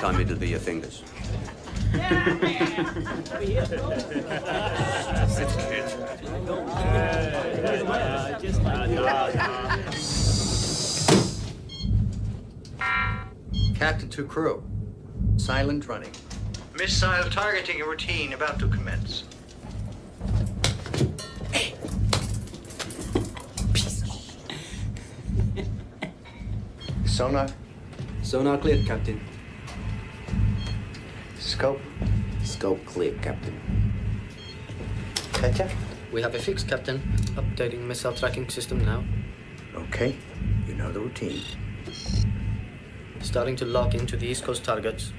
time it'll be your fingers. Captain to crew. Silent running. Missile targeting routine about to commence. Sonar. Sonar cleared, Captain. Scope. Scope clear, Captain. Katya? We have a fix, Captain. Updating missile tracking system now. Okay. You know the routine. Starting to lock into the East Coast targets.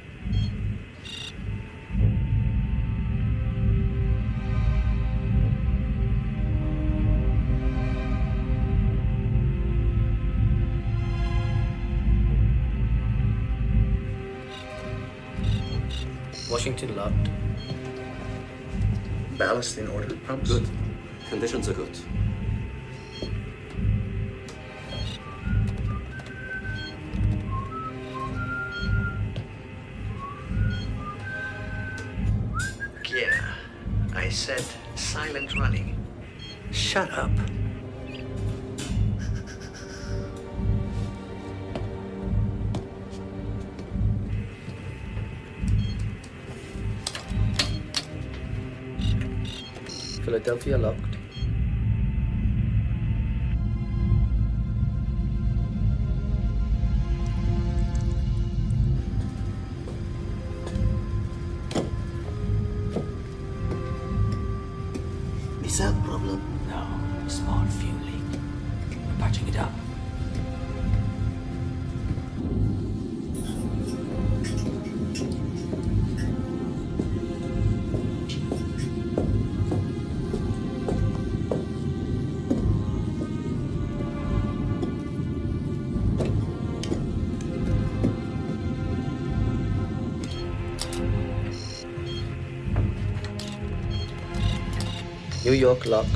Washington locked. Ballast in order, pumps? Good. Conditions are good. Yeah. I said silent running. Shut up. Philadelphia locked. Missile problem? No, small fuel leak. We're patching it up. New York locked.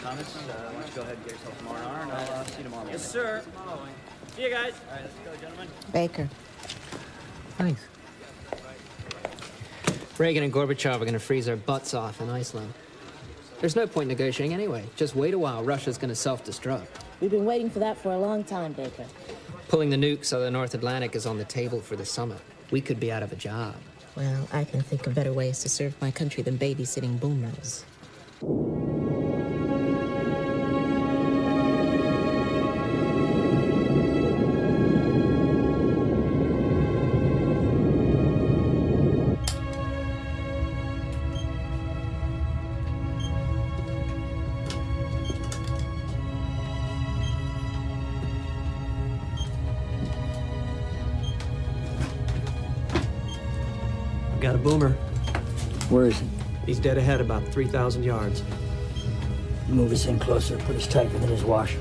Thomas, why don't you go ahead and get yourself some R&R, and I'll see you tomorrow morning. Yes, sir. See you guys. All right, let's go, gentlemen. Baker. Thanks. Reagan and Gorbachev are going to freeze our butts off in Iceland. There's no point negotiating anyway. Just wait a while. Russia's going to self-destruct. We've been waiting for that for a long time, Baker. Pulling the nukes out of the North Atlantic is on the table for the summit. We could be out of a job. Well, I can think of better ways to serve my country than babysitting boomers. Got a boomer. Where is he? He's dead ahead about 3,000 yards. Move us in closer. Put us tighter than his wash.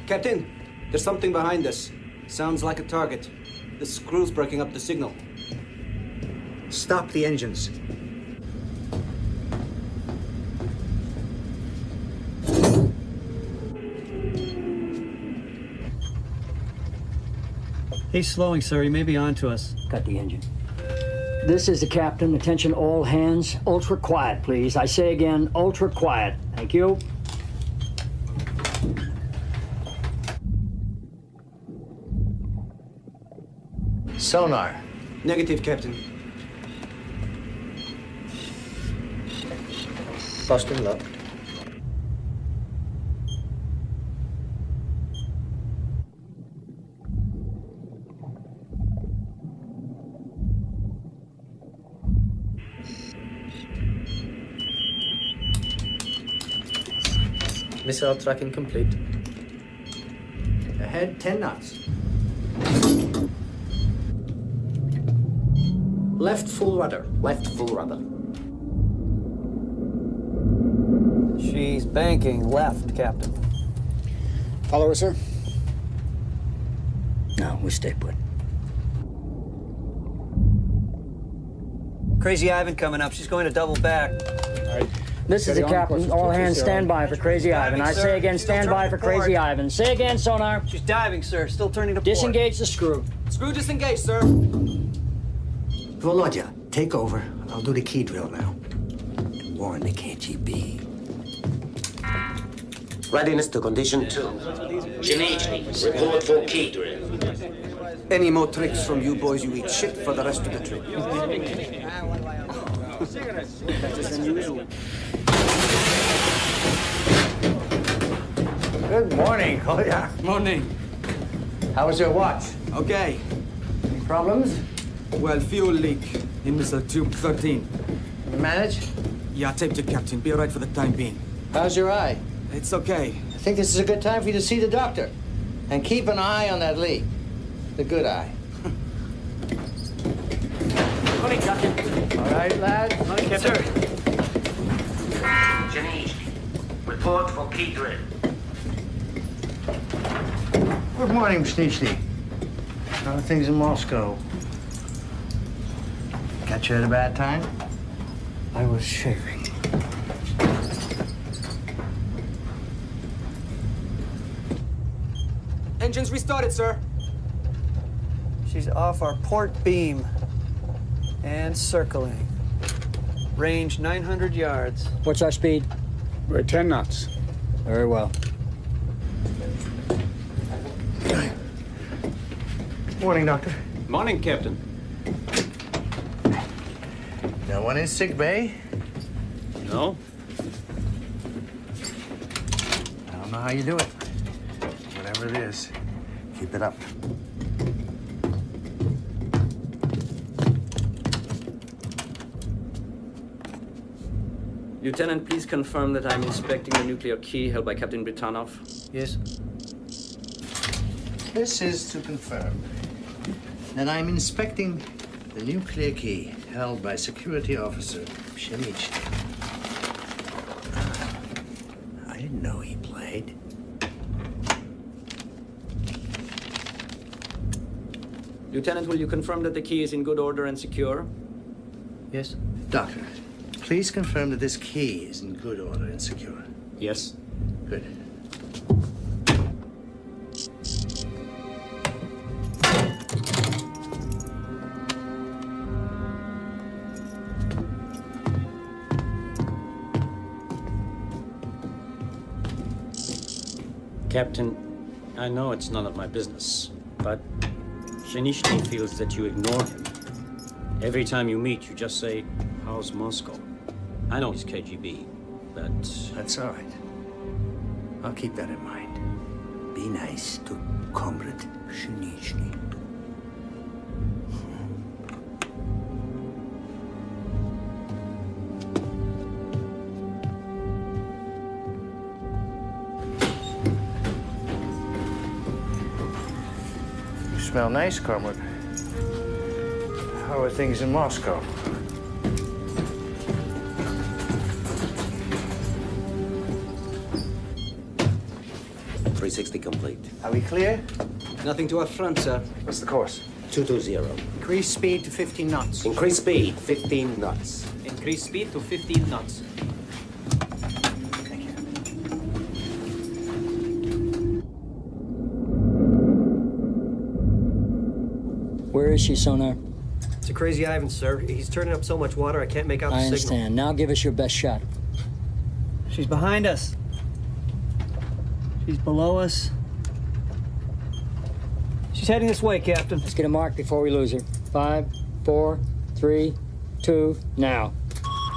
Captain, there's something behind us. Sounds like a target. The screw's breaking up the signal. Stop the engines. He's slowing, sir. He may be on to us. Cut the engine. This is the captain. Attention all hands. Ultra quiet, please. I say again, ultra quiet. Thank you. Sonar. Negative, Captain. Boston locked. Missile tracking complete. Ahead 10 knots. Left full rudder. Left full rudder. She's banking left, Captain. Follow her, sir? No, we stay put. Crazy Ivan coming up. She's going to double back. This is the captain. All hands stand by for Crazy Ivan. I say again, stand by for Crazy Ivan. Say again, sonar. She's diving, sir. Still turning to port. Disengage the screw. Screw disengaged, sir. Volodya, take over. I'll do the key drill now. Warn the KGB. Readiness to condition 2. Janechny, report for key drill. Any more tricks from you boys, you eat shit for the rest of the trip. Good morning, Kolya. Morning. How was your watch? Okay. Any problems? Well, fuel leak in missile tube 13. Manage? Yeah, tape to captain. Be all right for the time being. How's your eye? It's okay. I think this is a good time for you to see the doctor. And keep an eye on that leak. The good eye. Morning, captain. All right, lad? Morning, captain. Sir. Janechny, report for key drill. Good morning, Janechny. How are things in Moscow? Catch you at a bad time? I was shaving. Engines restarted, sir. She's off our port beam and circling. Range 900 yards. What's our speed? We're 10 knots. Very well. Morning, Doctor. Morning, Captain. No one in sick bay? No. I don't know how you do it. Whatever it is, keep it up. Lieutenant, please confirm that I'm inspecting the nuclear key held by Captain Britanov. Yes. This is to confirm that I'm inspecting the nuclear key held by Security Officer Janechny. I didn't know he played. Lieutenant, will you confirm that the key is in good order and secure? Yes. Doctor, please confirm that this key is in good order and secure. Yes. Good. Captain, I know it's none of my business, but Janechny feels that you ignore him. Every time you meet, you just say, "How's Moscow?" I know he's KGB, but... That's all right. I'll keep that in mind. Be nice to Comrade Janechny. You smell nice, Comrade. How are things in Moscow? .360 complete. Are we clear? Nothing to our front, sir. What's the course? 220. Increase speed to 15 knots. Increase speed, 15 knots. Increase speed to 15 knots. Thank you. Where is she, sonar? It's a Crazy Ivan, sir. He's turning up so much water I can't make out the I signal. understand. Now give us your best shot. She's behind us. She's below us. She's heading this way, Captain. Let's get a mark before we lose her. 5, 4, 3, 2, now.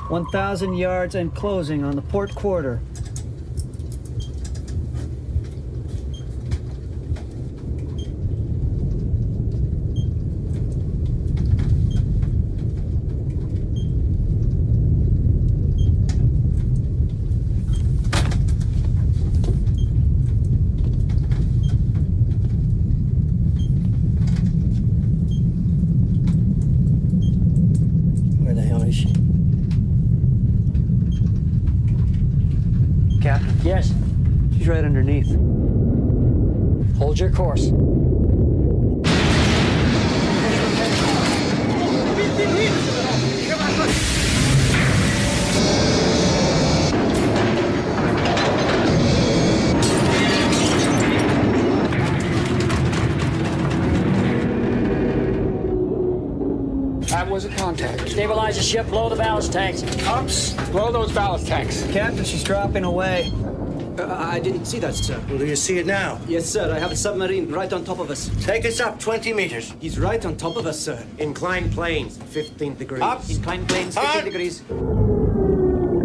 1,000 yards and closing on the port quarter. underneath. Hold your course. That was a contact. Stabilize the ship, blow the ballast tanks. Ups, blow those ballast tanks. Captain, she's dropping away. I didn't see that, sir. Well, do you see it now? Yes, sir. I have a submarine right on top of us. Take us up 20 meters. He's right on top of us, sir. Inclined planes, 15 degrees. Up. Inclined planes, 15 degrees.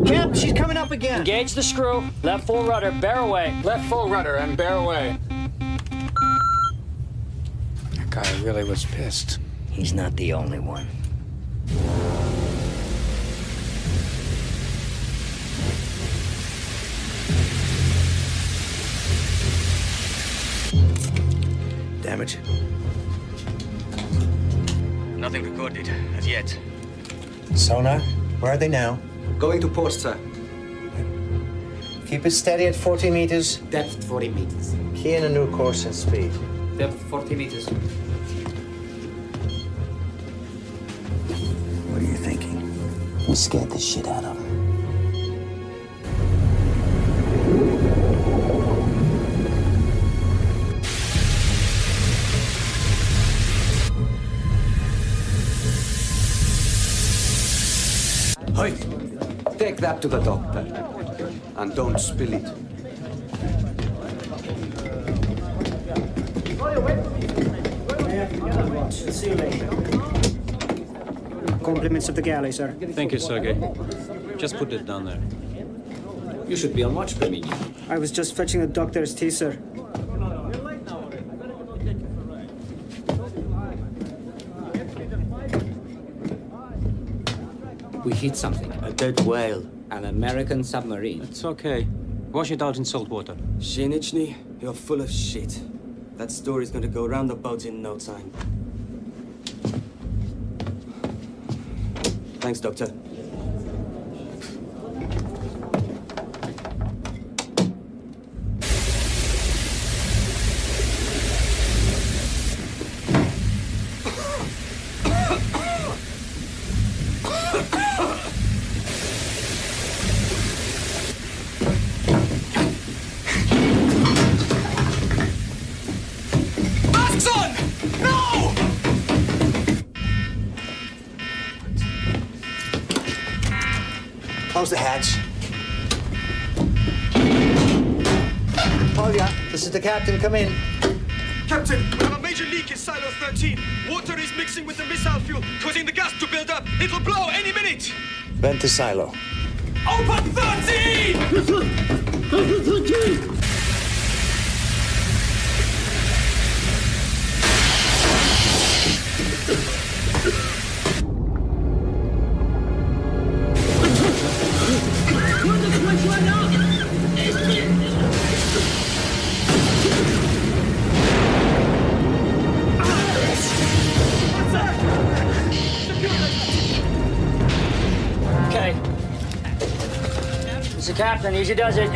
Captain, she's coming up again. Engage the screw. Left full rudder, bear away. Left full rudder and bear away. That guy really was pissed. He's not the only one. Damage? Nothing recorded, as yet. Sonar? Where are they now? Going to port, sir. Keep it steady at 40 meters. Depth 40 meters. Key in a new course and speed. Depth 40 meters. What are you thinking? We scared the shit out of him. Hey, take that to the doctor. And don't spill it. See you later. Compliments of the galley, sir. Thank you, Sergey. Just put it down there. You should be on watch, Permini. I was just fetching the doctor's tea, sir. We hit something. A dead whale. An American submarine. It's okay. Wash it out in salt water. Shinichny, you're full of shit. That story's gonna go round the boat in no time. Thanks, Doctor. Close the hatch. Polya, this is the captain. Come in. Captain, we have a major leak in silo 13. Water is mixing with the missile fuel, causing the gas to build up. It'll blow any minute. Vent the silo. Open 13! Captain, easy does it.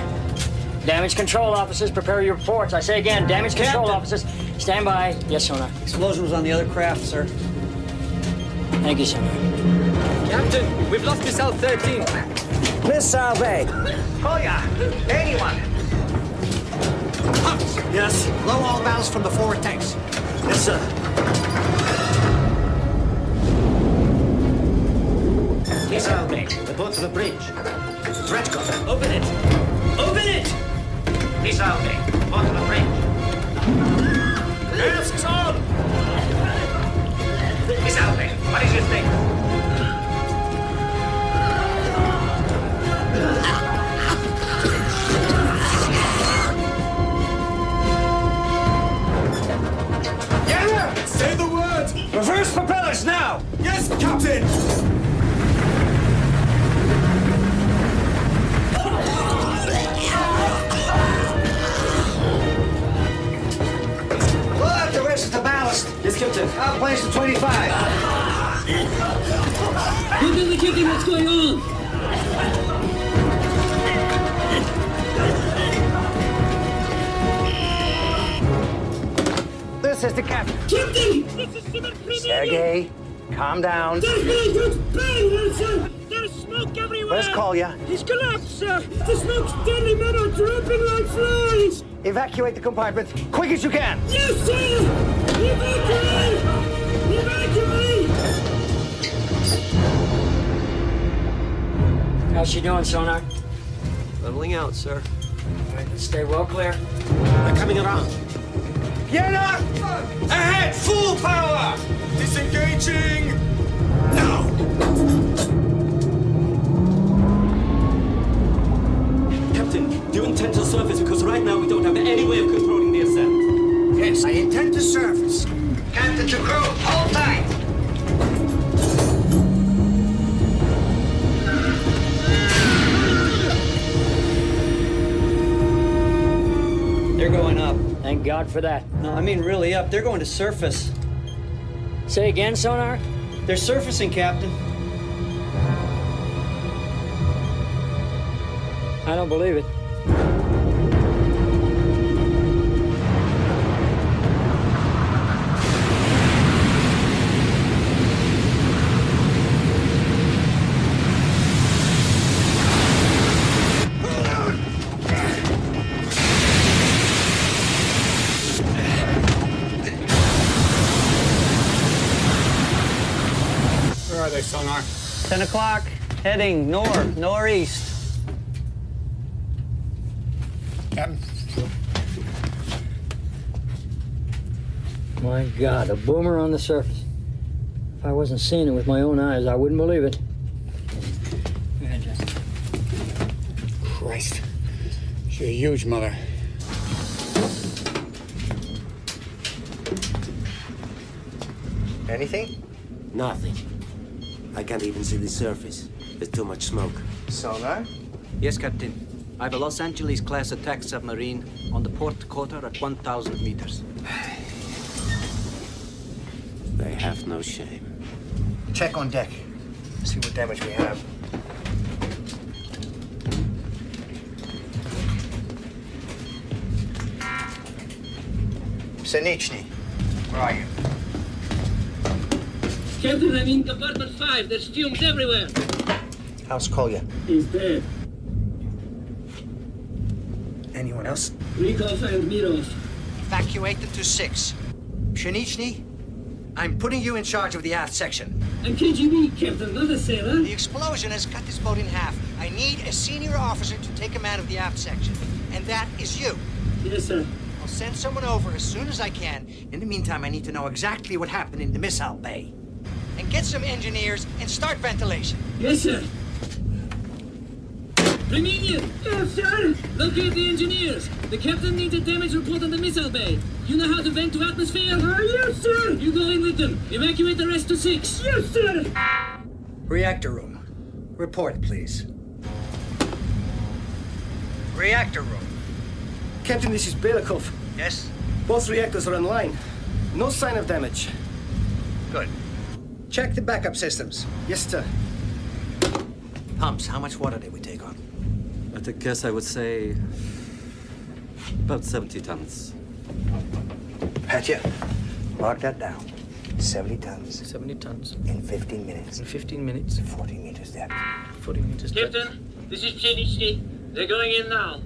Damage control officers, prepare your reports. I say again, damage control officers, stand by. Yes, Sonar. Explosion was on the other craft, sir. Thank you, Sonar. Captain, we've lost missile 13. Missile bay. Polya, anyone? Yes. Blow all ballast from the forward tanks. Yes, sir. Missile bay. Report to the bridge. Threat gun. Open it! Open it! Missile bay. Report to the bridge. Masks on! Missile bay. What is your status? Yeah! Say the word! Reverse propellers now! Yes, Captain! Yes, Captain. I'll place to 25. Who did the kicking? What's going on? says the captain. Captain! This is Suspense! Sergei, calm down. There's been a huge bang, sir! There's smoke everywhere! Where's Kolya? He's collapsed, sir! The smoke's deadly, men are dropping like flies! Evacuate the compartment, quick as you can! Yes, sir! Evacuate! Evacuate! How's she doing, sonar? Leveling out, sir. All right, let's stay well clear. They're coming around. Yena! Ahead! Full power! Disengaging! Now! Captain, do you intend to surface? Because right now we don't have any way of controlling the ascent. Yes, I intend to surface. Captain to crew, hold tight. They're going up. Thank God for that. No, I mean really up. They're going to surface. Say again, sonar? They're surfacing, Captain. I don't believe it. Where are they, sonar? 10 o'clock, heading northeast. Captain. My God, a boomer on the surface. If I wasn't seeing it with my own eyes, I wouldn't believe it. Go ahead, Jess. Christ. She's a huge mother. Anything? Nothing. I can't even see the surface. There's too much smoke. Sonar? Yes, Captain. I have a Los Angeles-class attack submarine on the port quarter at 1,000 meters. They have no shame. Check on deck. See what damage we have. Sinichny, where are you? Captain, I'm in compartment 5. There's fumes everywhere. How's Kolya? He's dead. Anyone else? Rykov and Mirov. Evacuate them to 6. Pshenichny, I'm putting you in charge of the aft section. I'm KGB, Captain, not a sailor. The explosion has cut this boat in half. I need a senior officer to take command of the aft section. And that is you. Yes, sir. I'll send someone over as soon as I can. In the meantime, I need to know exactly what happened in the missile bay. And get some engineers and start ventilation. Yes, sir. Reminian! Yes, sir! Locate the engineers. The captain needs a damage report on the missile bay. You know how to vent to atmosphere? Yes, sir! You go in with them. Evacuate the rest to 6. Yes, sir! Reactor room. Report, please. Reactor room. Captain, this is Belikov. Yes? Both reactors are online. No sign of damage. Good. Check the backup systems. Yes, sir. Pumps, how much water did we take on? At a guess, I would say about 70 tons. Patya, mark that down. 70 tons. 70 tons. In 15 minutes. In 15 minutes. 40 meters depth. 40 meters depth. Captain, this is Chenichny. They're going in now.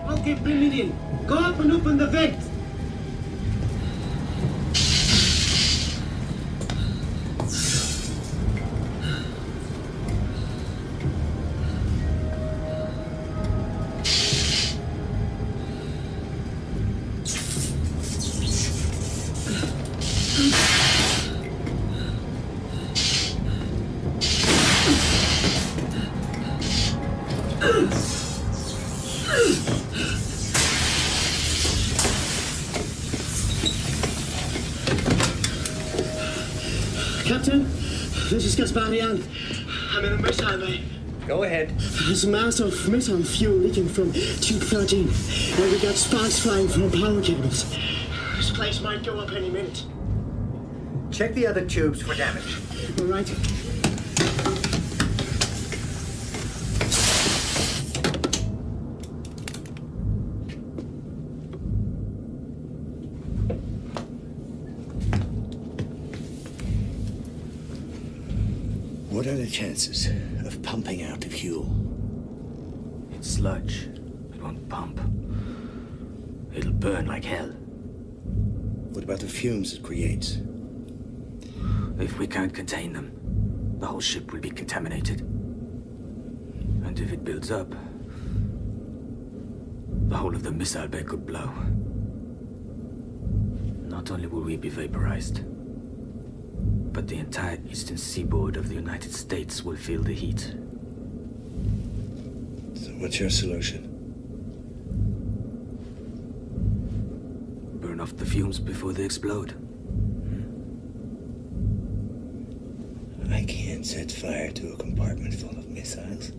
Okay, Reminian. Go up and open the vent. Captain, this is Gasparian. I'm in a missile bay. Go ahead. There's a mass of missile fuel leaking from tube 13, and we got sparks flying from power cables. This place might go up any minute. Check the other tubes for damage. All right. What are the chances of pumping out the fuel? It's sludge. It won't pump. It'll burn like hell. What about the fumes it creates? If we can't contain them, the whole ship will be contaminated. And if it builds up, the whole of the missile bay could blow. Not only will we be vaporized, but the entire eastern seaboard of the United States will feel the heat. So what's your solution? Burn off the fumes before they explode. I can't set fire to a compartment full of missiles.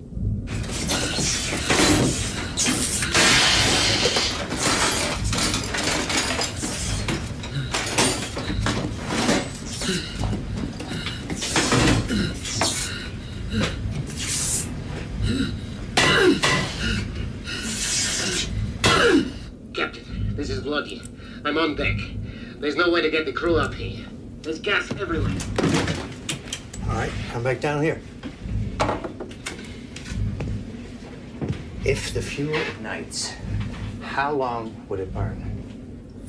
Captain, this is Bloody. I'm on deck. There's no way to get the crew up here. There's gas everywhere. All right, come back down here. If the fuel ignites, how long would it burn?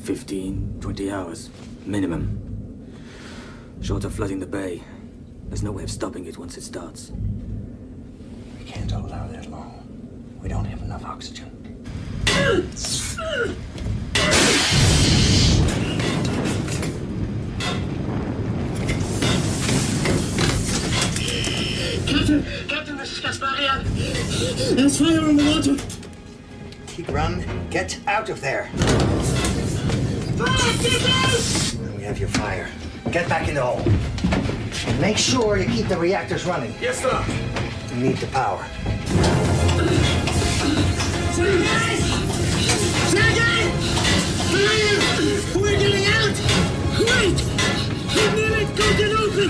15, 20 hours, minimum. Short of flooding the bay, there's no way of stopping it once it starts. We can't hold out that long. We don't have enough oxygen. Captain, this is Gasparian. There's fire on the water. Tigran, get out of there. Fire, get out! We have your fire. Get back in the hole. And make sure you keep the reactors running. Yes, sir. We need the power. Sergei! Sergei! We're getting out! Wait! The minute can open!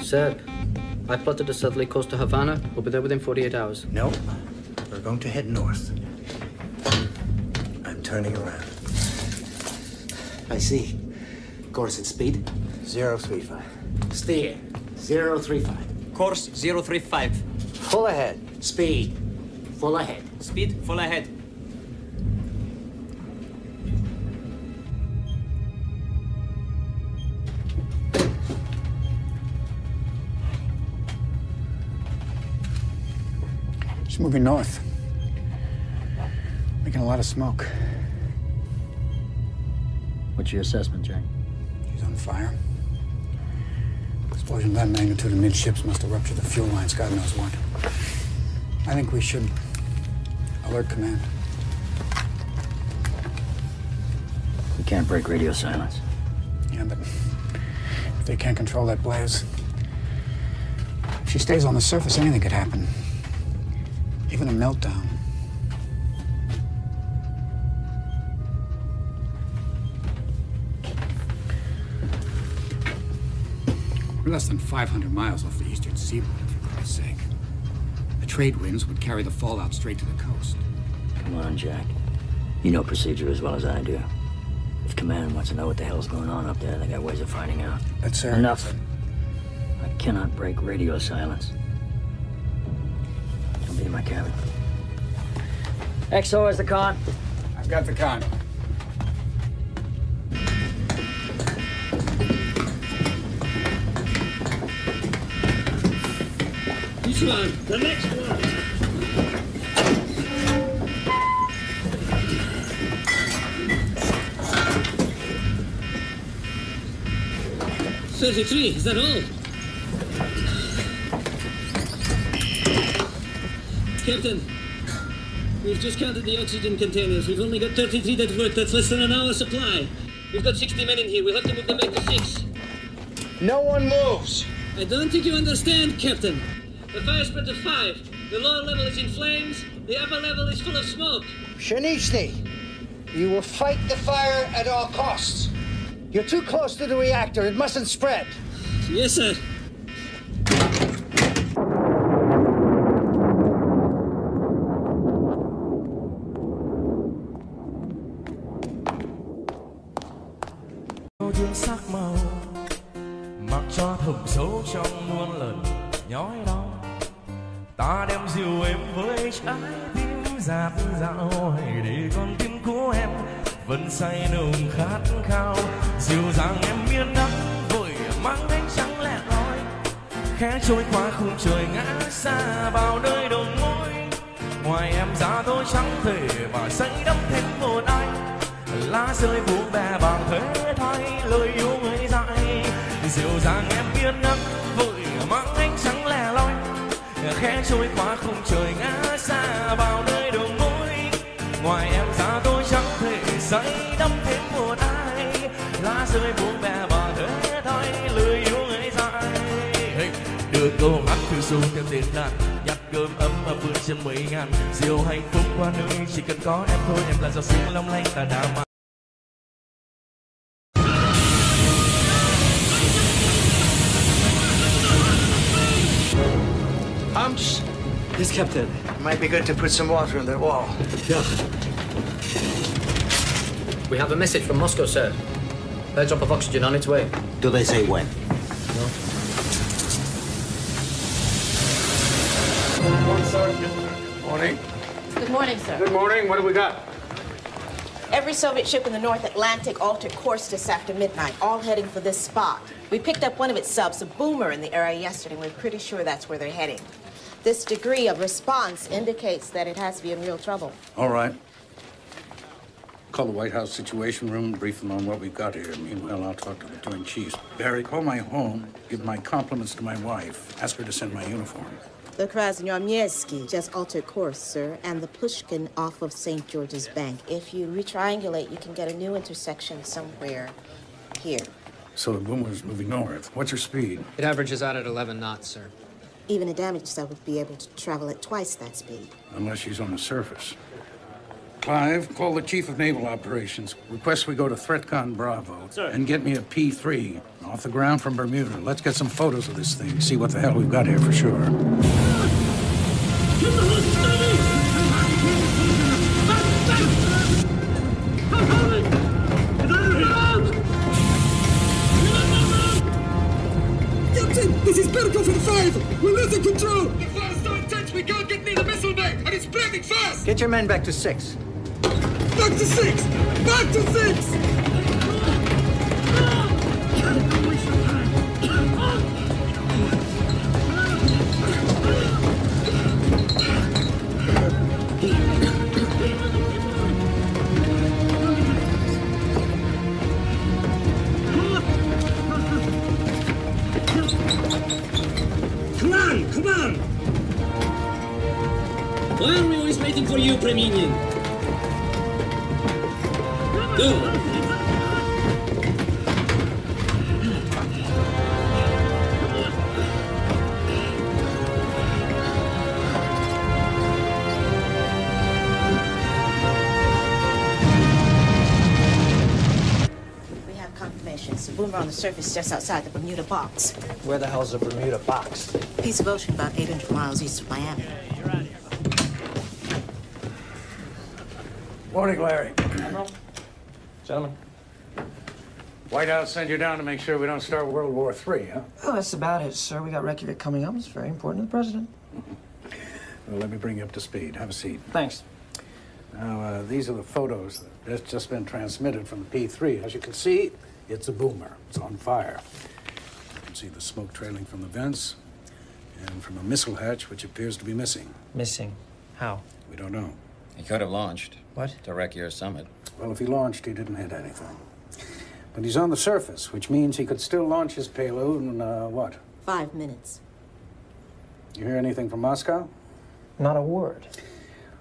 Sir, I plotted a southerly course to Havana. We'll be there within 48 hours. No, we're going to head north. I'm turning around. I see. Course and speed? 035. Steer. 035. Course 035. Full ahead. Speed. Full ahead. Speed full ahead. She's moving north. Making a lot of smoke. What's your assessment, Jack? She's on fire. Explosion of that magnitude amidships must have ruptured the fuel lines, God knows what. I think we should alert command. We can't break radio silence. Yeah, but if they can't control that blaze, if she stays on the surface, anything could happen. Even a meltdown. We're less than 500 miles off the eastern seaboard, for Christ's sake. The trade winds would carry the fallout straight to the coast. Come on, Jack. You know procedure as well as I do. If Command wants to know what the hell's going on up there, they got ways of finding out. That's sir. Enough. I cannot break radio silence. I'll be in my cabin. XO has the con. I've got the con. This one, the next one. $33, is that all? Captain, we've just counted the oxygen containers. We've only got 33 that work. That's less than an hour's supply. We've got 60 men in here. We'll have to move them back to 6. No one moves. I don't think you understand, Captain. The fire spread to 5. The lower level is in flames. The upper level is full of smoke. Shinichny, you will fight the fire at all costs. You're too close to the reactor. It mustn't spread. Yes, sir. Dương sắc màu mặc cho thầm sâu trong muôn lần nhói đau, ta đem dịu em với trái tim dạt dạo, hãy để con tim của em vẫn say nồng khát khao. Dịu dàng em miên nắng vội mang ánh trắng lẻ loi, khẽ trôi qua khung trời ngã xa vào nơi đầu mối. Ngoài em giá tôi chẳng thể mà say đắm thêm một ai, lá rơi buông bè bằng thế thay lời yêu người dại. Dịu dàng em miên nắng vội mang ánh trắng lẻ loi, khẽ trôi qua khung trời ngã xa vào nơi đầu mối. Ngoài em ra tôi chẳng thể say đắm thêm một ai, lá rơi buông bè bằng thế thay lời yêu người dại. Đưa câu hát thư du theo tên đàn, nhặt cơm ấm ở vườn trên 10.000, diều hạnh phúc qua nơi chỉ cần có em thôi. Em là giọt sương long lanh ta đã mà. Pumps? Yes, Captain. It might be good to put some water in the wall. Yeah. We have a message from Moscow, sir. Airdrop of oxygen on its way. Do they say when? No. Morning. Good morning, sir. Good morning. What do we got? Every Soviet ship in the North Atlantic altered course just after midnight, all heading for this spot. We picked up one of its subs, a boomer, in the area yesterday. We're pretty sure that's where they're heading. This degree of response indicates that it has to be in real trouble. All right. Call the White House Situation Room and brief them on what we've got here. Meanwhile, I'll talk to the Joint Chiefs. Barry, call my home, give my compliments to my wife, ask her to send my uniform. The Krasnoyarmyevsky just altered course, sir, and the Pushkin off of St. George's Bank. If you retriangulate, you can get a new intersection somewhere here. So the boomer's moving north. What's her speed? It averages out at 11 knots, sir. Even a damaged sub would be able to travel at twice that speed. Unless she's on the surface. Clive, call the Chief of Naval Operations. Request we go to ThreatCon Bravo. Sir. And get me a P-3 off the ground from Bermuda. Let's get some photos of this thing, see what the hell we've got here for sure. Captain, this is Berkov in 5. We're losing control. The fire's so intense we can't get near the missile bay, and it's spreading fast. Get your men back to 6. Back to 6! Back to 6! Come on, come on! Why are we always waiting for you, Preminian? Go! confirmation. It's a boomer on the surface just outside the Bermuda Box. Where the hell's the Bermuda Box? Piece of ocean about 800 miles east of Miami. Morning, Larry. Admiral? Gentlemen. White House sent you down to make sure we don't start World War III, huh? Oh, that's about it, sir. We got Reykjavik coming up. It's very important to the president. Well, let me bring you up to speed. Have a seat. Thanks. Now, these are the photos that's just been transmitted from the P3. As you can see, it's a boomer. It's on fire. You can see the smoke trailing from the vents and from a missile hatch, which appears to be missing. Missing? How? We don't know. He could have launched. What? To wreck your summit. Well, if he launched, he didn't hit anything. But he's on the surface, which means he could still launch his payload in, what? 5 minutes. You hear anything from Moscow? Not a word.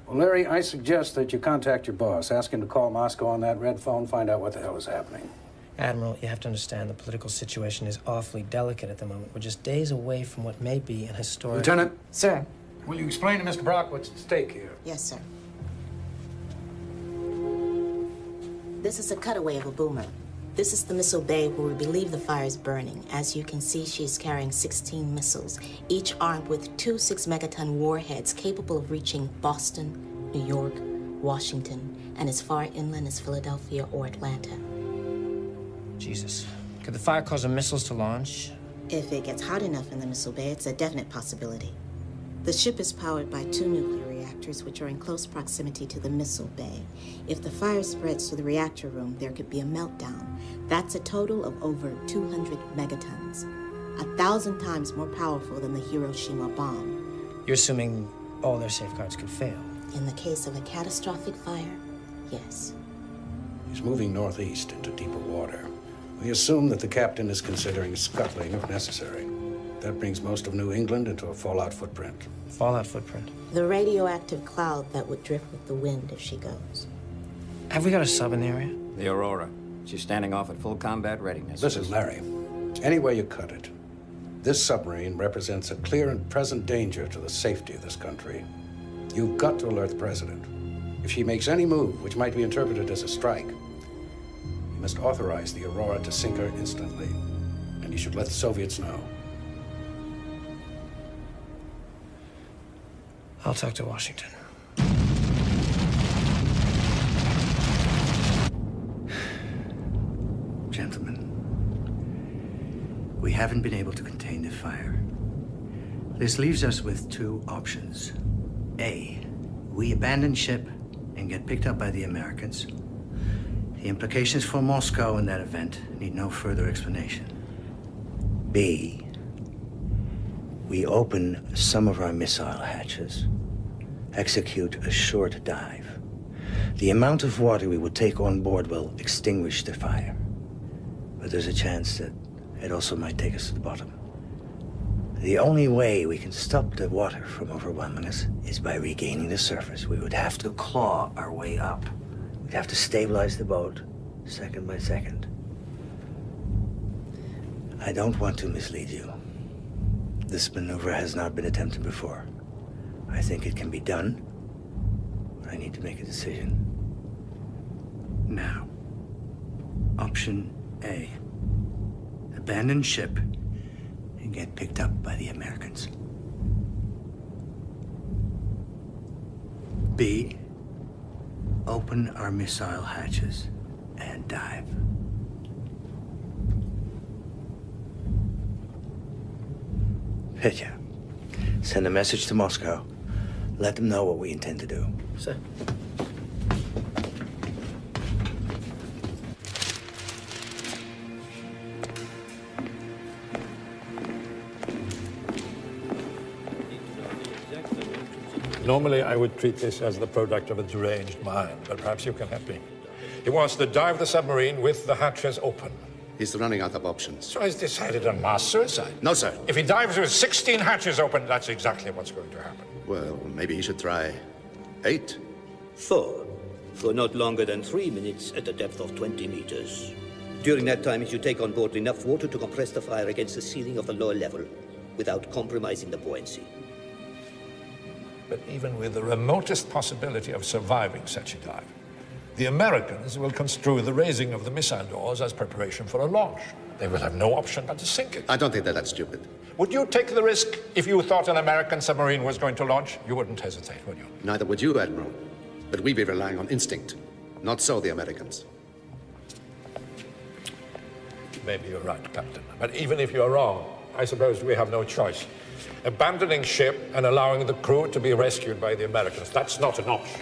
Well, Larry, I suggest that you contact your boss. Ask him to call Moscow on that red phone, find out what the hell is happening. Admiral, you have to understand the political situation is awfully delicate at the moment. We're just days away from what may be an historic... Lieutenant? Sir. Will you explain to Mr. Brock what's at stake here? Yes, sir. This is a cutaway of a boomer. This is the missile bay where we believe the fire is burning. As you can see, she's carrying 16 missiles, each armed with 2 6-megaton warheads capable of reaching Boston, New York, Washington, and as far inland as Philadelphia or Atlanta. Jesus. Could the fire cause the missiles to launch? If it gets hot enough in the missile bay, it's a definite possibility. The ship is powered by 2 nuclear reactors, which are in close proximity to the missile bay. If the fire spreads to the reactor room, there could be a meltdown. That's a total of over 200 megatons, 1,000 times more powerful than the Hiroshima bomb. You're assuming all their safeguards could fail. In the case of a catastrophic fire, yes. He's moving northeast into deeper water. We assume that the captain is considering scuttling if necessary. That brings most of New England into a fallout footprint. Fallout footprint? The radioactive cloud that would drift with the wind if she goes. Have we got a sub in the area? The Aurora. She's standing off at full combat readiness. Listen, Larry, any way you cut it, this submarine represents a clear and present danger to the safety of this country. You've got to alert the president. If she makes any move which might be interpreted as a strike, you must authorize the Aurora to sink her instantly. And you should let the Soviets know. I'll talk to Washington. Gentlemen, we haven't been able to contain the fire. This leaves us with 2 options. A, we abandon ship and get picked up by the Americans. The implications for Moscow in that event need no further explanation. B, we open some of our missile hatches, execute a short dive. The amount of water we would take on board will extinguish the fire. But there's a chance that it also might take us to the bottom. The only way we can stop the water from overwhelming us is by regaining the surface. We would have to claw our way up. We'd have to stabilize the boat, second by second. I don't want to mislead you. This maneuver has not been attempted before. I think it can be done, but I need to make a decision. Now, option A. Abandon ship and get picked up by the Americans. B. Open our missile hatches and dive. Petya, send a message to Moscow. Let them know what we intend to do. Sir. Normally, I would treat this as the product of a deranged mind, but perhaps you can help me. He wants to dive the submarine with the hatches open. He's running out of options. So he's decided on mass suicide? No, sir. If he dives with 16 hatches open, that's exactly what's going to happen. Well, maybe he should try 8. 4. For not longer than 3 minutes at a depth of 20 meters. During that time, he should take on board enough water to compress the fire against the ceiling of the lower level without compromising the buoyancy. But even with the remotest possibility of surviving such a dive, The Americans will construe the raising of the missile doors as preparation for a launch. They will have no option but to sink it. I don't think they're that stupid. Would you take the risk if you thought an American submarine was going to launch? You wouldn't hesitate, would you? Neither would you, Admiral. But we'd be relying on instinct. Not so the Americans. Maybe you're right, Captain. But even if you're wrong, I suppose we have no choice. Abandoning ship and allowing the crew to be rescued by the Americans, that's not an option.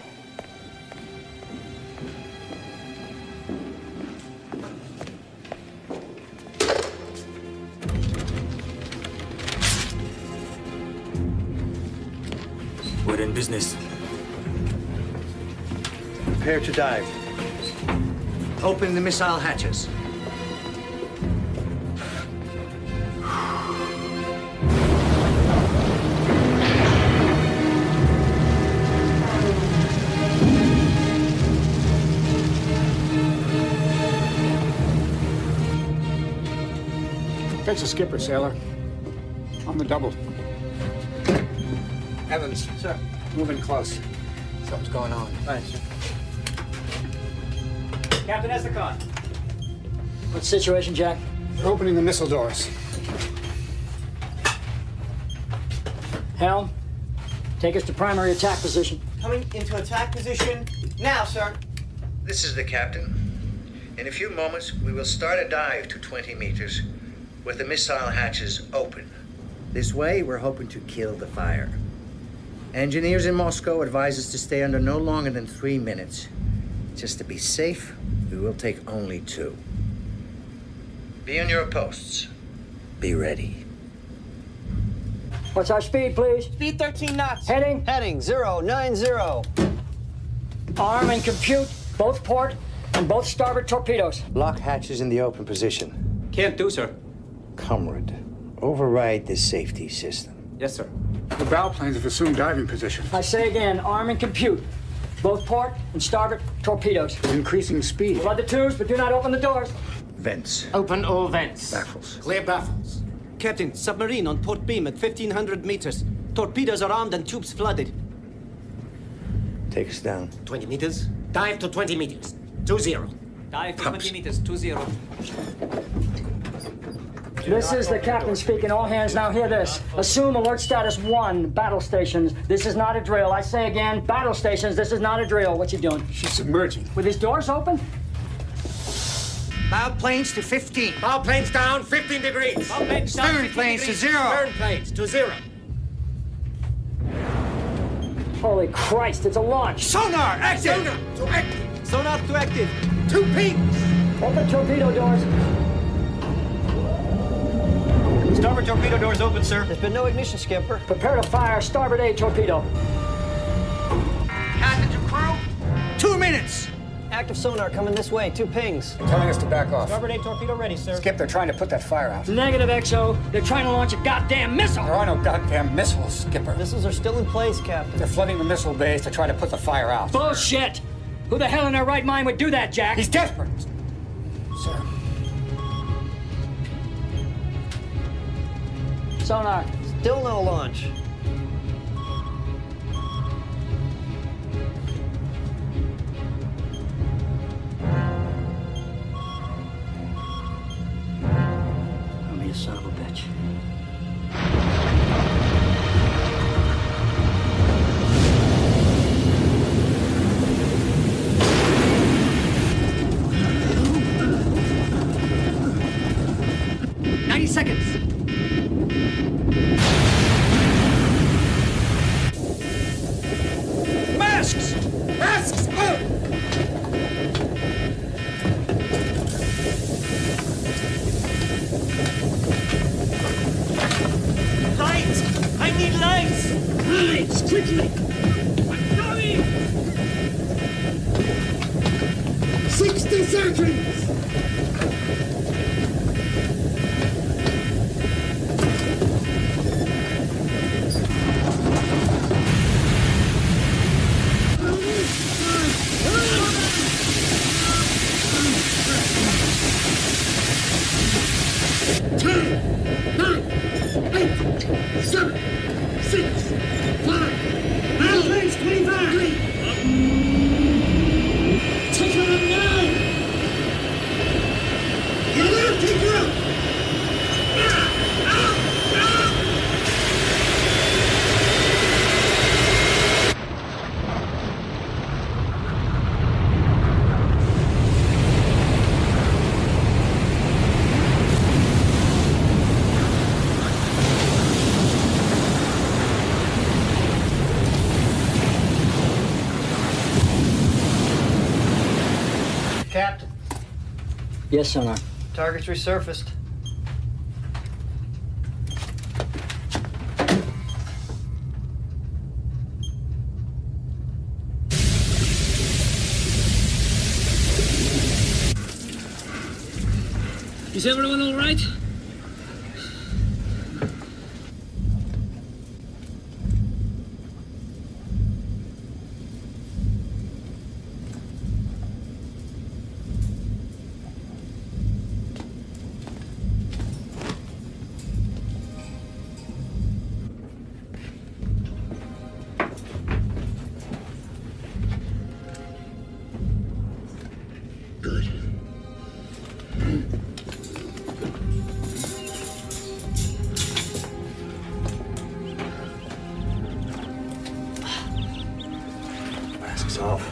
We're in business. Prepare to dive. Open the missile hatches. Fix the skipper, sailor. On the double. Evans. Sir. Moving close. Something's going on. Right, sir. Captain Escott. What's the situation, Jack? We're opening the missile doors. Helm, take us to primary attack position. Coming into attack position now, sir. This is the captain. In a few moments, we will start a dive to 20 meters with the missile hatches open. This way, we're hoping to kill the fire. Engineers in Moscow advise us to stay under no longer than 3 minutes. Just to be safe, we will take only 2. Be on your posts. Be ready. What's our speed, please? Speed 13 knots. Heading? Heading 090. Arm and compute both port and both starboard torpedoes. Lock hatches in the open position. Can't do, sir. Comrade, override this safety system. Yes, sir. The bow planes have assumed diving position. I say again, arm and compute both port and starboard torpedoes. With increasing speed. Flood the tubes, but do not open the doors. Vents. Open all vents. Baffles. Clear baffles. Captain, submarine on port beam at 1,500 meters. Torpedoes are armed and tubes flooded. Take us down. 20 meters. Dive to 20 meters. 20. Dive to 20 meters. 20. This is the captain speaking. All hands now hear this. Assume alert status 1, battle stations. This is not a drill. I say again, battle stations, this is not a drill. What's he doing? She's submerging. With his doors open? Bow planes to 15. Bow planes down 15 degrees. Bow planes down Stern 15 planes degrees. to 0. Stern planes to 0. Holy Christ, it's a launch. Sonar, active! Sonar to active. Sonar to active. 2 pings. Open torpedo doors. Starboard torpedo doors open, sir. There's been no ignition, skipper. Prepare to fire starboard A torpedo. Captain to crew, 2 minutes. Active sonar coming this way. 2 pings. They're telling us to back off. Starboard A torpedo ready, sir. Skip, they're trying to put that fire out. Negative, XO. They're trying to launch a goddamn missile. There are no goddamn missiles, Skipper. Missiles are still in place, Captain. They're flooding the missile bays to try to put the fire out. Bullshit! Who the hell in their right mind would do that, Jack? He's desperate. Sir. Sonar. Still no launch. Come here, son of a bitch. Seconds. Masks! Masks up! Lights! I need lights! Lights, quickly! I'm coming! 60 seconds! Take Captain. Yes, Sonar. Target's resurfaced. Is everyone all right? Mask's off.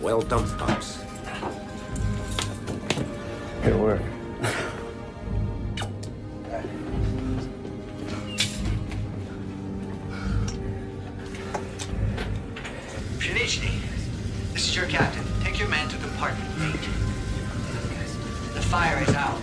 Well done, Pops. Good work. Pshenichny, this is your captain. Take your man to compartment 8. The fire is out.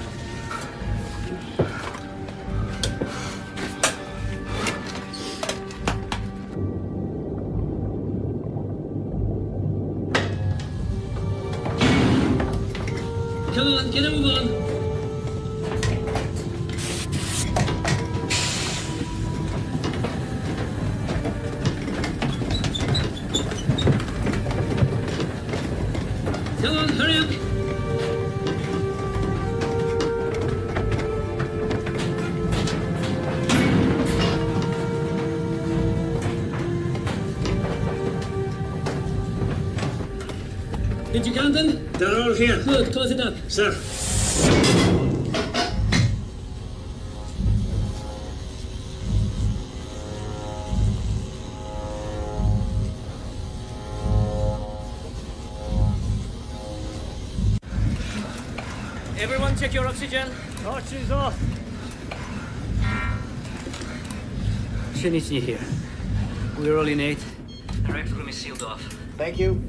Come on, get a move on. Come on, hurry up. Did you count them? They're all here. Good, close it up. Sir. Everyone check your oxygen. Torches off. Pshenichny here. We're all in 8. The rec room is sealed off. Thank you.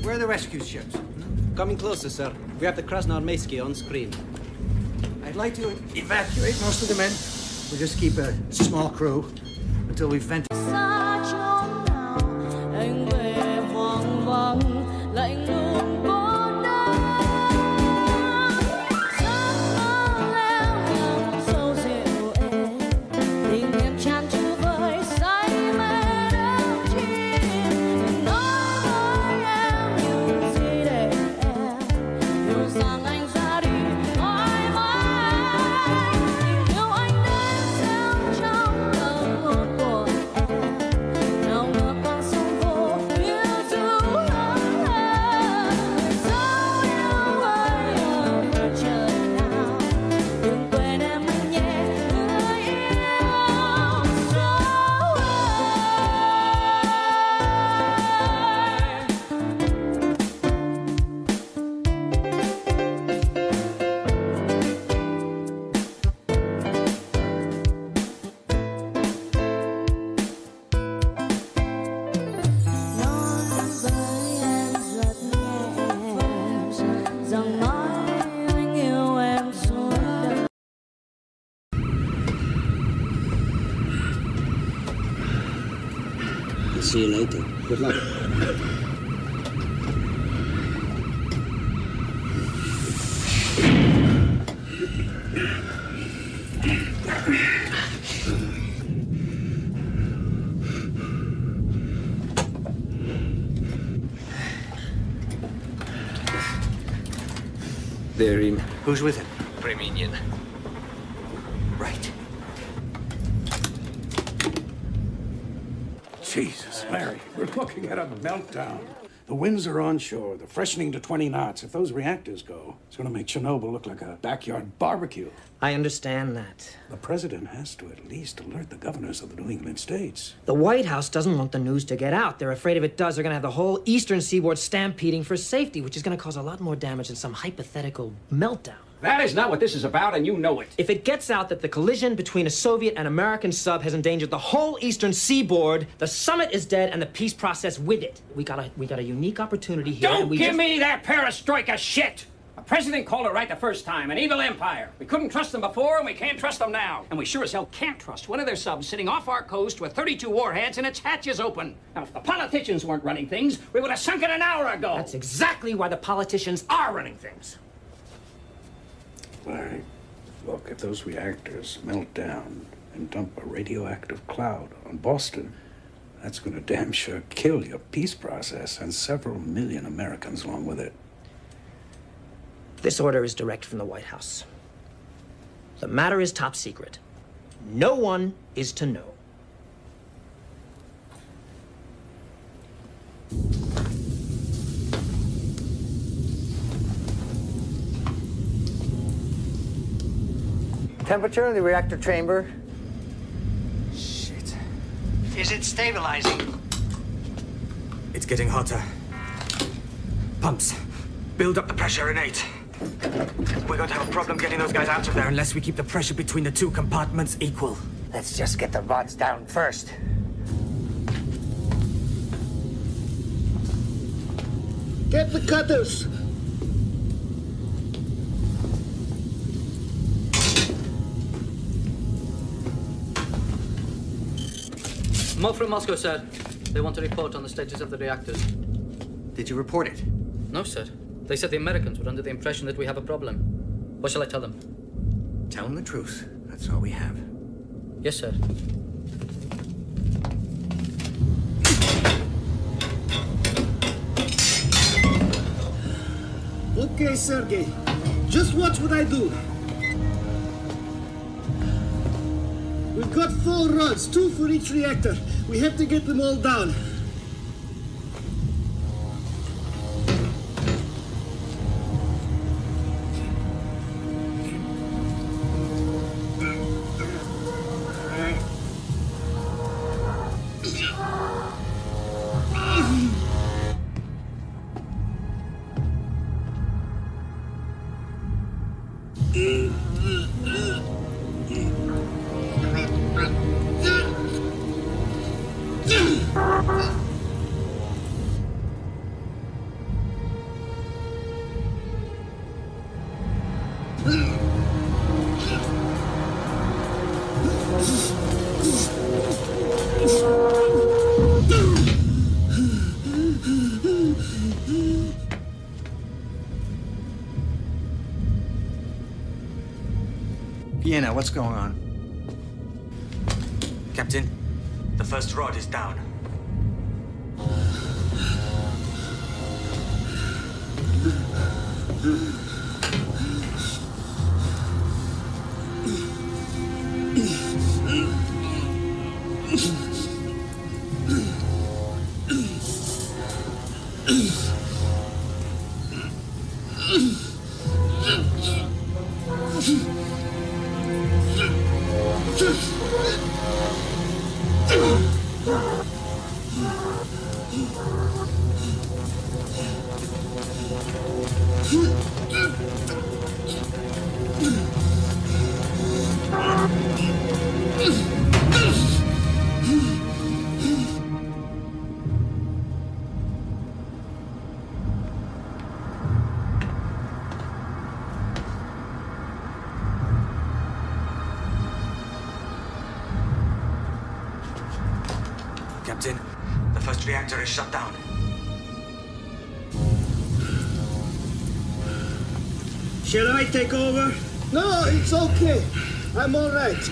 Where are the rescue ships? Coming closer, sir. We have the Krasnoarmeysky on screen. I'd like to evacuate most of the men. We'll just keep a small crew until we've vented. See you later. Good luck. They're him. Who's with him? Armenian. Right. Jesus, Mary, we're looking at a meltdown. The winds are onshore. They're freshening to 20 knots. If those reactors go, it's going to make Chernobyl look like a backyard barbecue. I understand that. The president has to at least alert the governors of the New England states. The White House doesn't want the news to get out. They're afraid if it does, they're going to have the whole eastern seaboard stampeding for safety, which is going to cause a lot more damage than some hypothetical meltdown. That is not what this is about, and you know it. If it gets out that the collision between a Soviet and American sub has endangered the whole eastern seaboard, the summit is dead and the peace process with it. We got a unique opportunity here. Don't give me that perestroika shit! A president called it right the first time, an evil empire. We couldn't trust them before, and we can't trust them now. And we sure as hell can't trust one of their subs sitting off our coast with 32 warheads and its hatches open. Now, if the politicians weren't running things, we would have sunk it an hour ago. That's exactly why the politicians are running things. Larry, look, if those reactors melt down and dump a radioactive cloud on Boston, that's going to damn sure kill your peace process and several million Americans along with it. This order is direct from the White House. The matter is top secret. No one is to know. Temperature in the reactor chamber. Shit. Is it stabilizing? It's getting hotter. Pumps. Build up the pressure in 8. We're going to have a problem getting those guys out of there unless we keep the pressure between the 2 compartments equal. Let's just get the rods down first. Get the cutters! Mo from Moscow, sir. They want a report on the status of the reactors. Did you report it? No, sir. They said the Americans were under the impression that we have a problem. What shall I tell them? Tell them the truth. That's all we have. Yes, sir. Okay, Sergei. Just watch what I do. We've got 4 rods, 2 for each reactor. We have to get them all down. Vienna, what's going on? Captain, the first rod is down. Captain, the first reactor is shut down. Shall I take over? No, it's okay. I'm all right.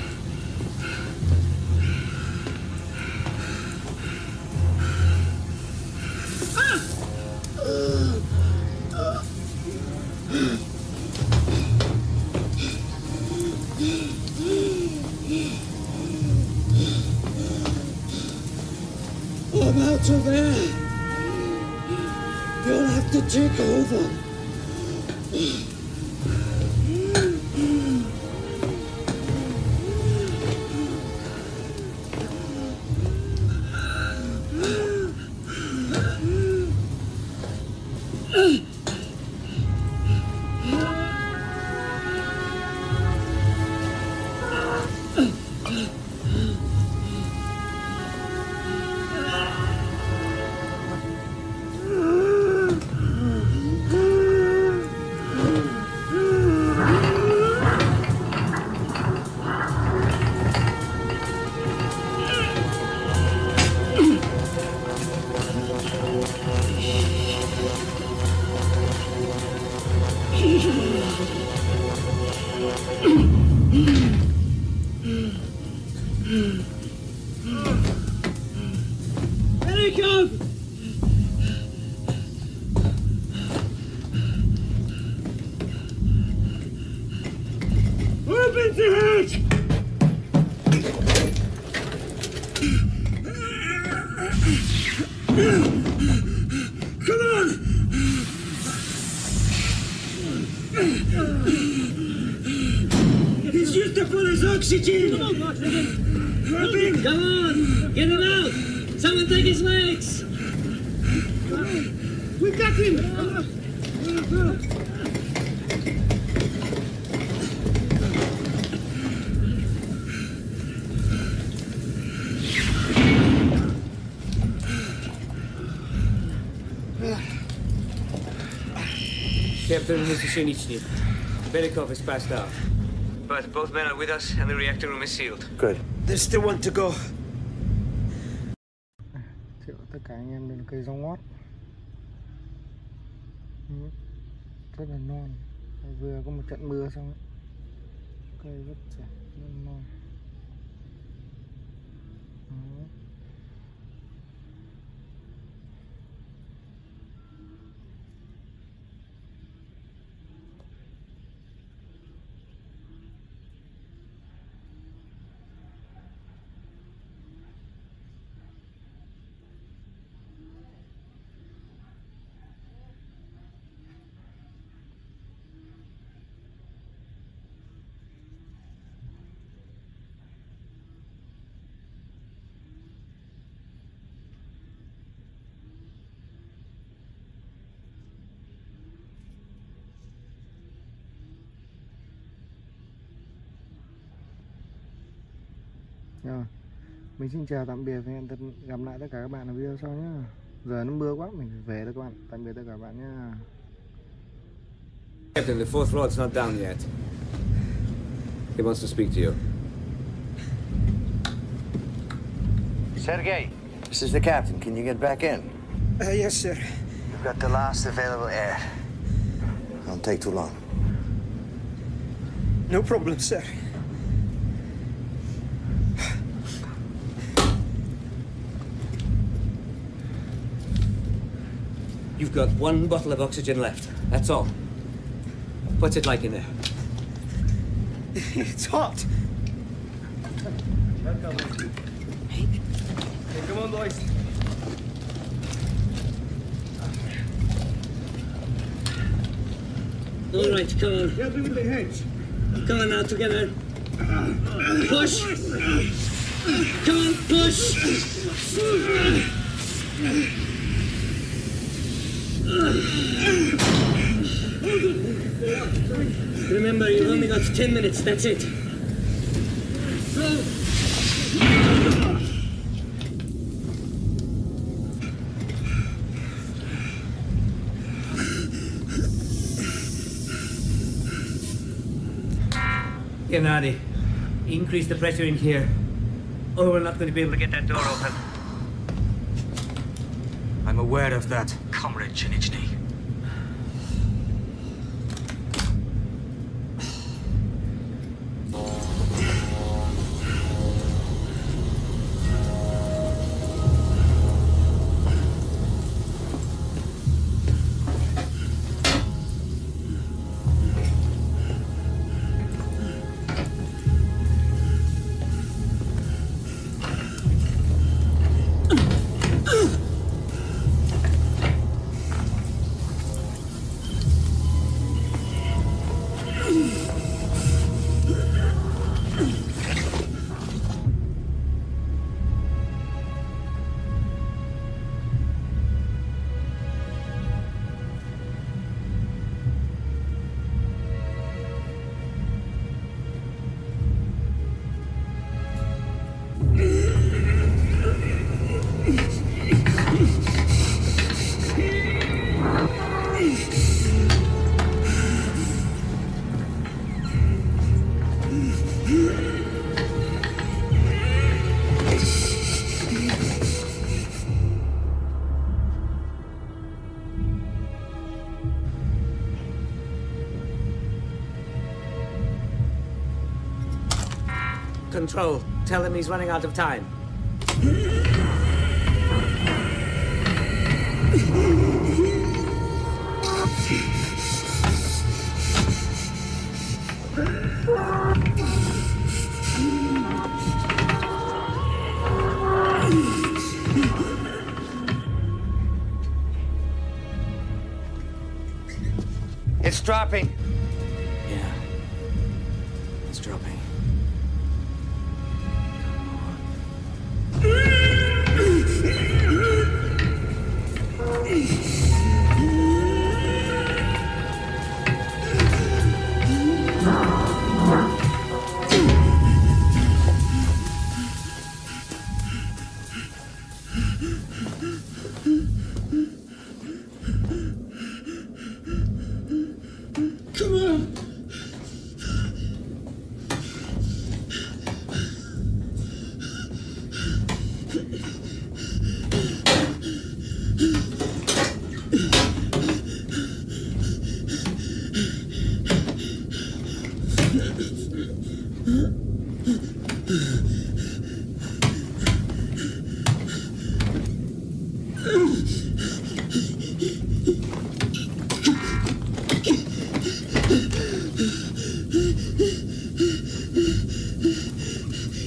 I'm out of air. take over. Oxygen! Come on, Martin! Come on! Get him out! Someone take his legs! We got him! Captain, this is Shinichny. Belikov is passed out. But both men are with us, and the reactor room is sealed. Good. There's still one to go. Tất cả anh em lên cây rau ngót. Rất là non. Vừa có một trận mưa xong. Cây rất trẻ, rất non. Rồi, mình xin chào tạm biệt và hẹn gặp lại tất cả các bạn ở video sau nhé. Giờ nó mưa quá, mình phải về thôi các bạn. Tạm biệt tất cả các bạn nhé. Captain, the fourth rod's not down yet. He wants to speak to you. Sergei, this is the captain. Can you get back in? Yes, sir. You've got the last available air. Don't take too long. No problem, sir. You've got one bottle of oxygen left. That's all. What's it like in there? It's hot. Hey, come on, boys. All right, come on. Help me with the hedge. Come on now, together. Push! Come on, push! Remember, you've only got 10 minutes, that's it. Gennady, increase the pressure in here, or we're not going to be able to get that door open. I'm aware of that, Comrade Shinichny. Control, tell him he's running out of time. It's dropping. Yeah. It's dropping. Come on!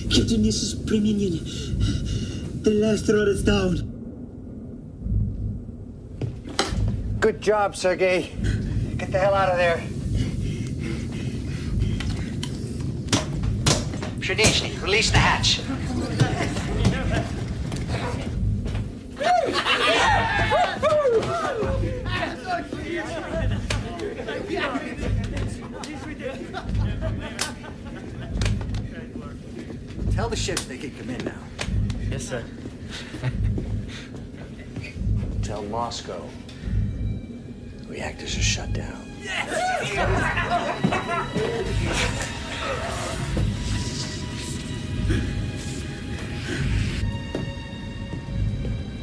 Captain, this is Premium. The last rod is down. Good job, Sergei. Get the hell out of there. Pshenichny, release the hatch. Tell the ships they can come in now. Yes, sir. Tell Moscow. Reactors are shut down.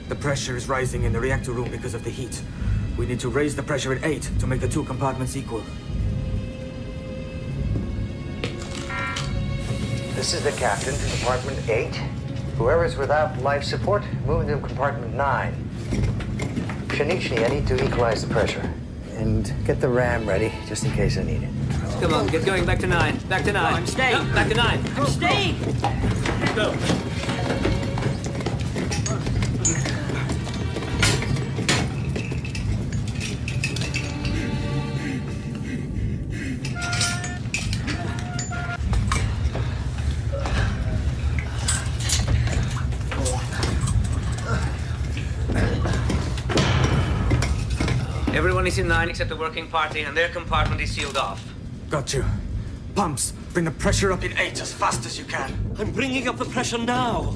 The pressure is rising in the reactor room because of the heat. We need to raise the pressure at 8 to make the two compartments equal. This is the captain to compartment 8. Whoever's without life support, move into compartment 9. Pshenichny, I need to equalize the pressure. And get the ram ready, just in case I need it. Come on, get going. Back to 9. Back to 9. No, I'm staying. No, back to 9. I'm staying. Go. Everyone is in 9 except the working party, and their compartment is sealed off. Got you. Pumps, bring the pressure up in 8 as fast as you can. I'm bringing up the pressure now.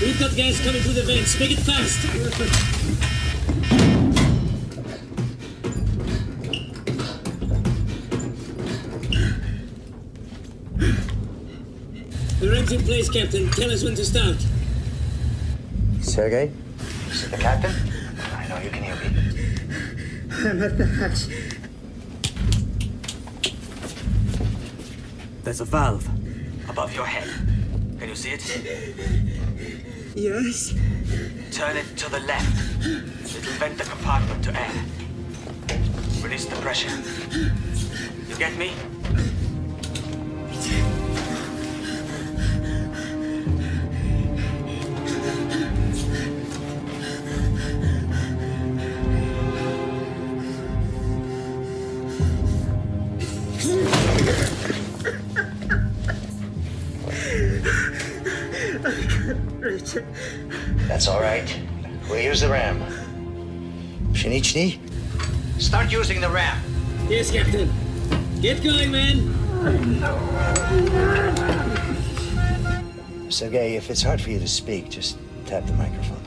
We've got gas coming through the vents. Make it fast. The ram's in place, Captain. Tell us when to start. Sergei, this is the captain. I know you can hear me. I'm at the hatch. There's a valve above your head. Can you see it? Yes? Turn it to the left. It'll vent the compartment to air. Release the pressure. You get me? That's all right. We'll use the ram. Pshenichny, start using the ram. Yes, Captain. Get going, man. Sergei, if it's hard for you to speak, just tap the microphone.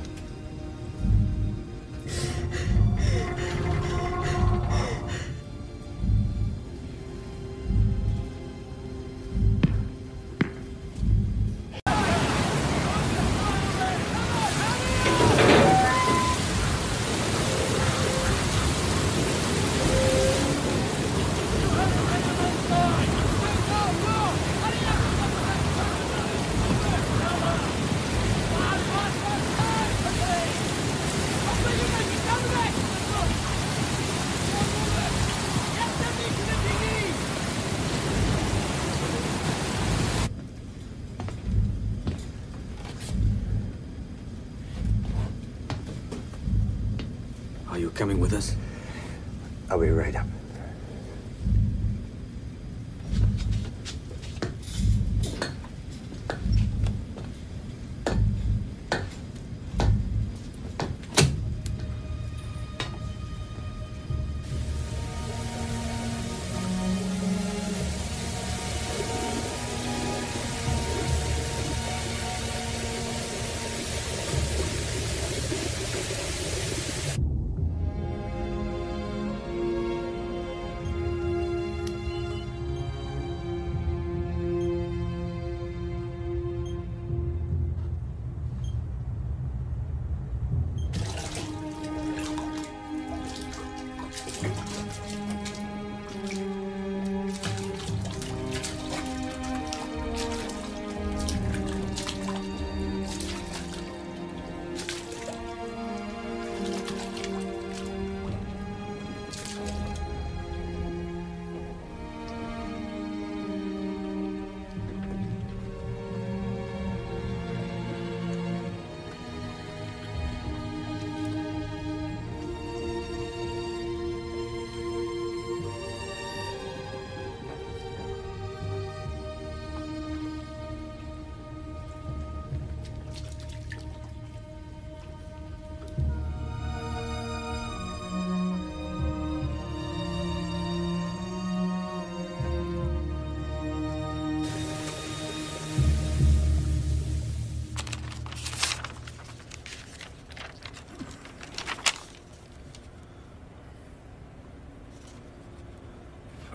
Are you coming with us? I'll be right up.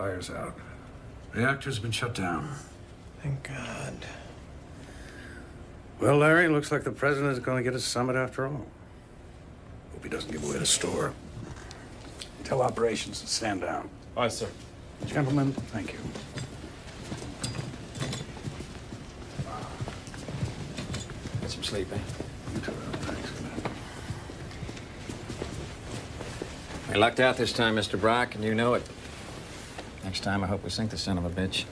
Fire's out. Reactor's been shut down. Thank God. Well, Larry, it looks like the president is going to get his summit after all. Hope he doesn't give away the store. Tell operations to stand down. Aye, sir. Gentlemen, thank you. Get some sleep, eh? You too, thanks. We lucked out this time, Mr. Brock, and you know it. Next time, I hope we sink the son of a bitch.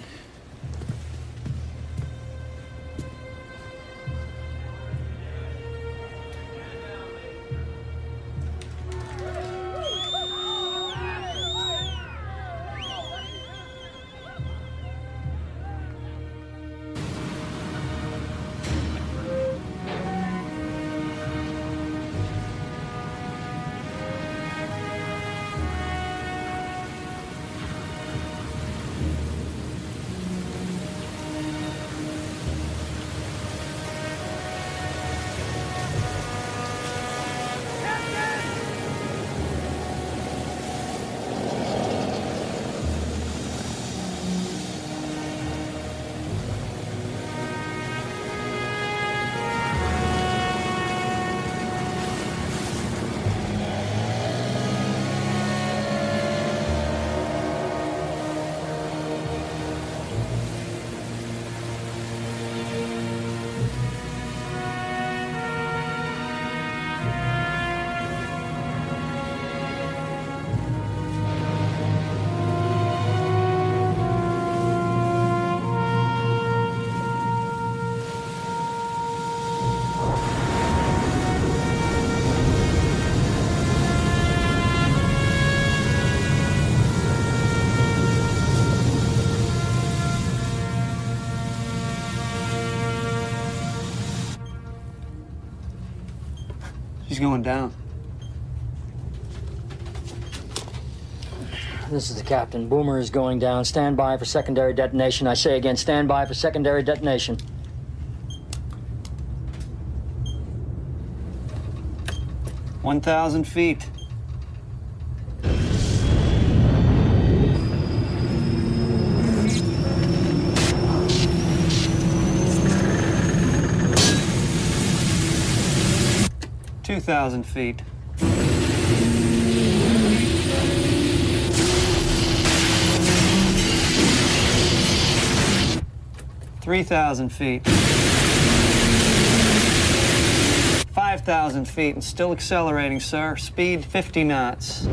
She's going down. This is the captain. Boomer is going down. Stand by for secondary detonation. I say again, stand by for secondary detonation. $1,000 feet. $2,000 feet. 3,000 feet. 5,000 feet and still accelerating, sir. Speed 50 knots.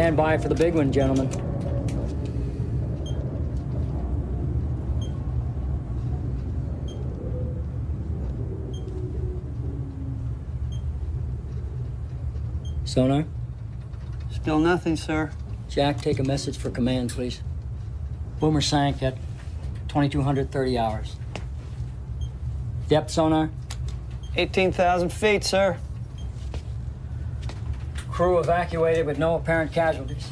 Stand by for the big one, gentlemen. Sonar? Still nothing, sir. Jack, take a message for command, please. Boomer sank at 2230 hours. Depth sonar? 18,000 feet, sir. Crew evacuated with no apparent casualties.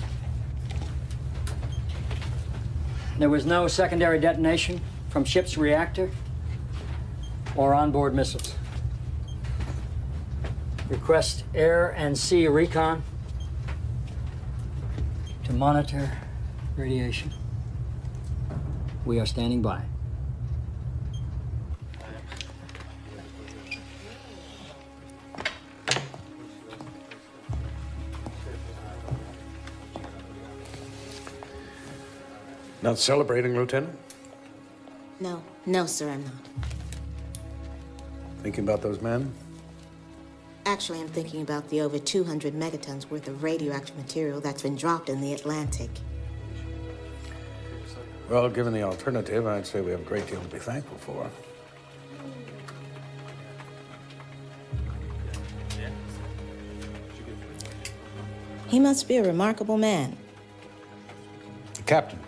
There was no secondary detonation from ship's reactor or onboard missiles. Request air and sea recon to monitor radiation. We are standing by. Not celebrating, Lieutenant? No, sir, I'm not. Thinking about those men? Actually, I'm thinking about the over 200 megatons worth of radioactive material that's been dropped in the Atlantic. Well, given the alternative, I'd say we have a great deal to be thankful for. He must be a remarkable man. The captain.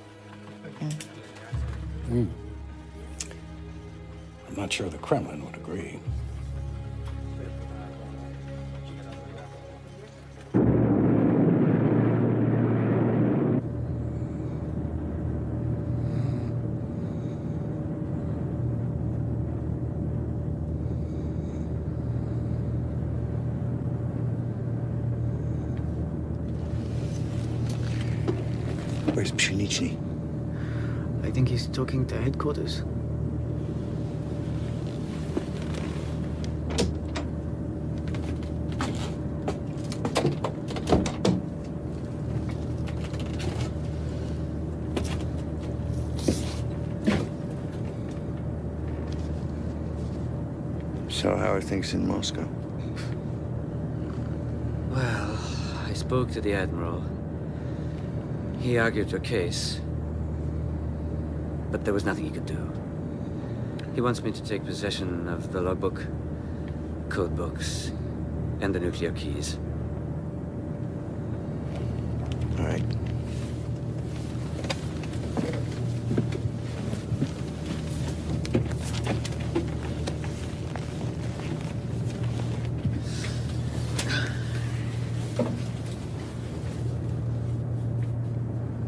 I'm not sure the Kremlin would agree. Where's Pshenichny? I think he's talking to headquarters. So how are things in Moscow? Well, I spoke to the Admiral. He argued your case. But there was nothing he could do. He wants me to take possession of the logbook, code books, and the nuclear keys. All right.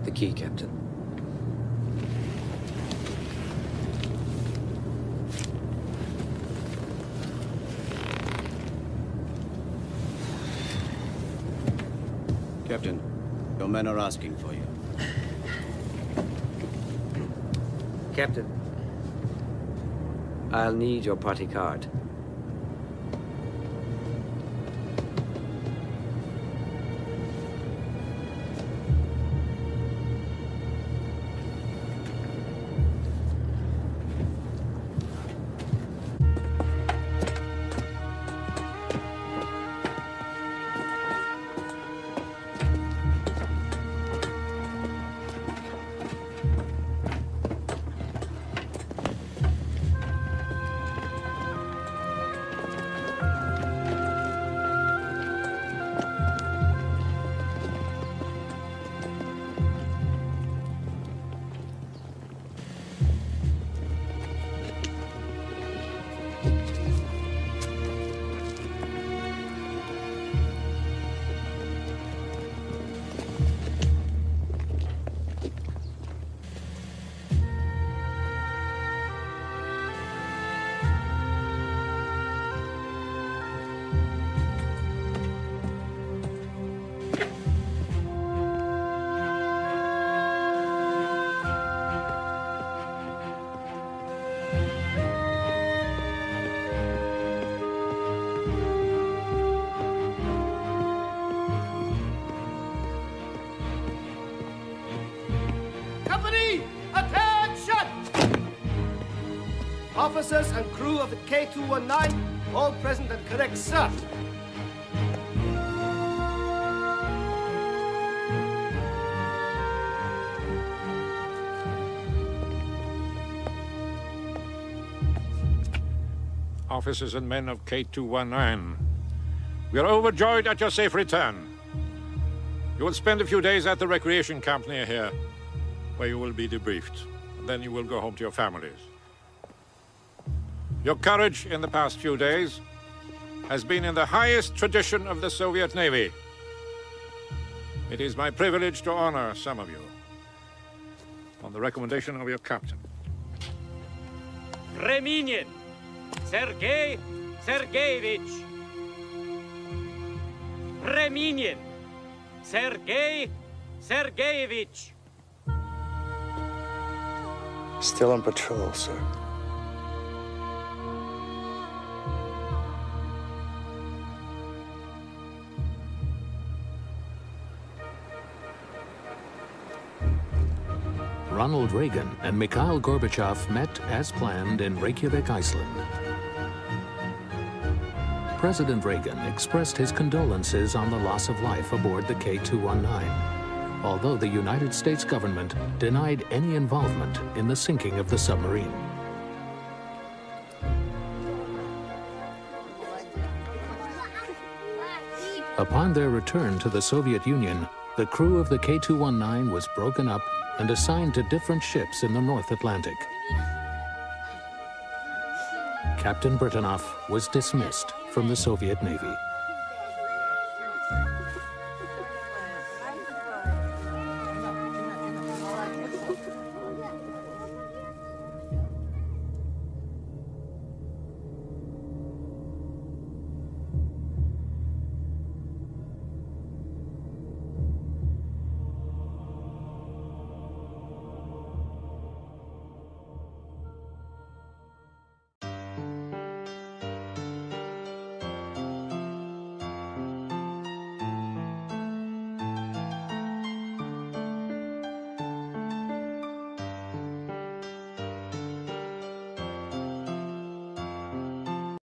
The key, Captain. Captain, your men are asking for you. Captain, I'll need your party card. Officers and crew of the K219, all present and correct, sir. officers and men of K219. We are overjoyed at your safe return. You will spend a few days at the recreation camp near here, where you will be debriefed. And then you will go home to your families. Your courage in the past few days has been in the highest tradition of the Soviet Navy. It is my privilege to honor some of you on the recommendation of your captain. Reminin, Sergei Sergeyevich. Reminin, Sergei Sergeyevich. Still on patrol, sir. Ronald Reagan and Mikhail Gorbachev met as planned in Reykjavik, Iceland. President Reagan expressed his condolences on the loss of life aboard the K219, although the United States government denied any involvement in the sinking of the submarine. Upon their return to the Soviet Union, the crew of the K219 was broken up and assigned to different ships in the North Atlantic. Captain Britanoff was dismissed from the Soviet Navy.